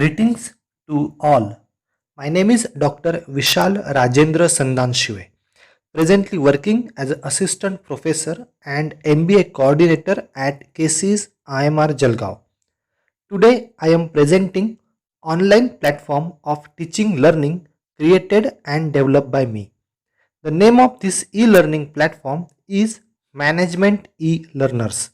Greetings to all. My name is Dr. Vishal Rajendra Sandanshive, presently working as an assistant professor and MBA coordinator at KC's IMR Jalgaon. Today I am presenting online platform of teaching learning created and developed by me. The name of this e-learning platform is Management E-Learners.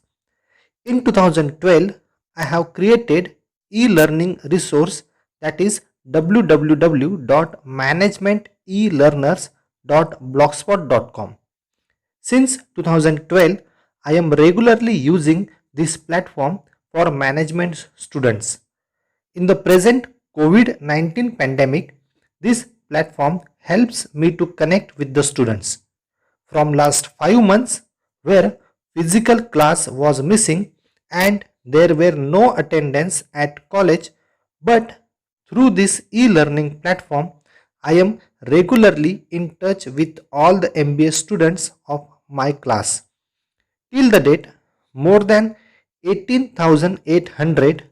In 2012, I have created e-learning resource, that is www.managementelearners.blogspot.com. Since 2012, I am regularly using this platform for management students. In the present COVID-19 pandemic, this platform helps me to connect with the students. From last 5 months, where physical class was missing and there were no attendance at college, but through this e-learning platform, I am regularly in touch with all the MBA students of my class. Till the date, more than 18,800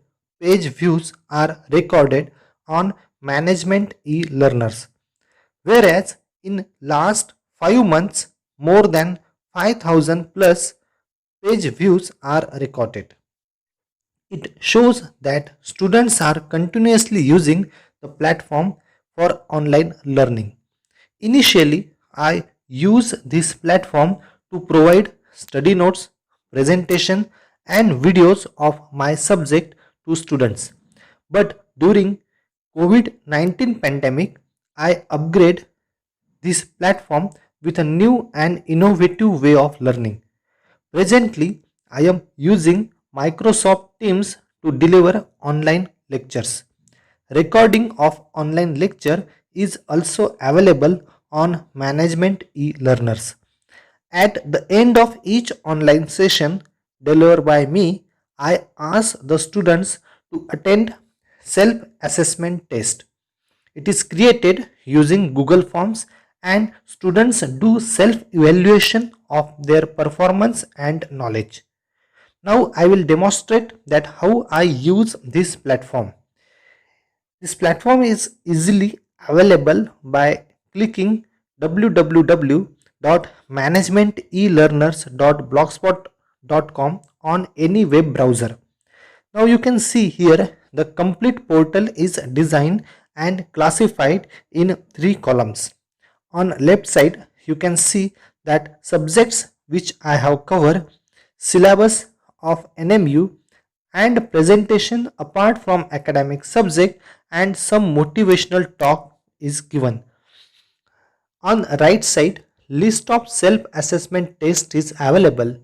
page views are recorded on Management e-learners, whereas in last 5 months more than 5,000 plus page views are recorded. It shows that students are continuously using the platform for online learning. Initially, I use this platform to provide study notes, presentation and videos of my subject to students. But during COVID-19 pandemic, I upgrade this platform with a new and innovative way of learning. Presently, I am using Microsoft Teams to deliver online lectures. Recording of online lecture is also available on Management e-learners. At the end of each online session delivered by me, I ask the students to attend self-assessment test. It is created using Google Forms and students do self-evaluation of their performance and knowledge. Now I will demonstrate that how I use this platform. This platform is easily available by clicking www.managementelearners.blogspot.com on any web browser. Now you can see here the complete portal is designed and classified in 3 columns. On left side you can see that subjects which I have covered, syllabus of NMU and presentation apart from academic subject, and some motivational talk is given. On right side, list of self-assessment tests is available.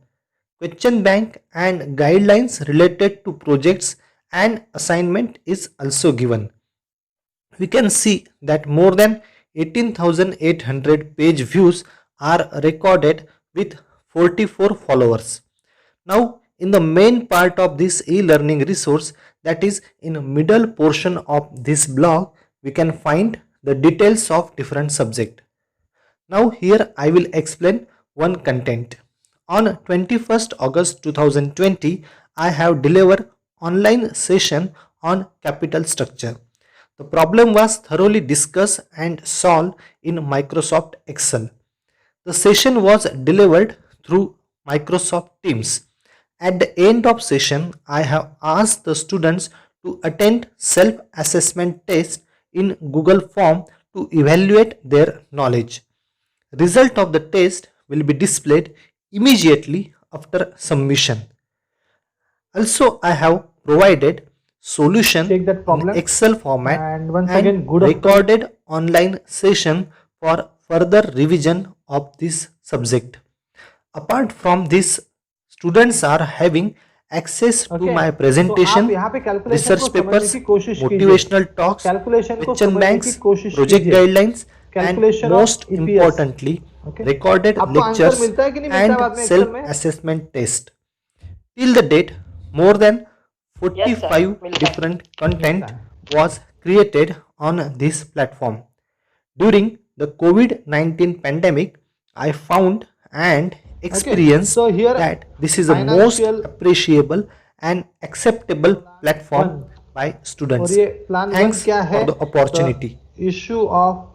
Question bank and guidelines related to projects and assignment is also given. We can see that more than 18,800 page views are recorded with 44 followers. Now in the main part of this e-learning resource, that is in middle portion of this blog, we can find the details of different subject. Now here I will explain one content. On 21st August 2020, I have delivered online session on capital structure. The problem was thoroughly discussed and solved in Microsoft Excel. The session was delivered through Microsoft Teams. At the end of session, I have asked the students to attend self-assessment test in Google Form to evaluate their knowledge. Result of the test will be displayed immediately after submission. Also, I have provided solution check that in problem. Excel format And once and again, good recorded online session for further revision of this subject. Apart from this, students are having access to Okay. my तो presentation, आप यहाँ पे calculation research को समझने papers, की कोशिश कीजिए। motivational talks, Calculation को question समझने की banks, कोशिश project कीजिए। guidelines, and Calculation of most EPS. importantly, Okay. recorded आपको आंसर lectures मिलता है कि नहीं मिलता है बाद and में Excel में? self-assessment test. Till the date, more than Yes, sir. 45 different content मिलता है। was created on this platform. During the COVID-19 pandemic, I found and experienced So here that this is the most financial appreciable and acceptable platform one by और students. ये plan one Thanks क्या है? for the the opportunity. Issue of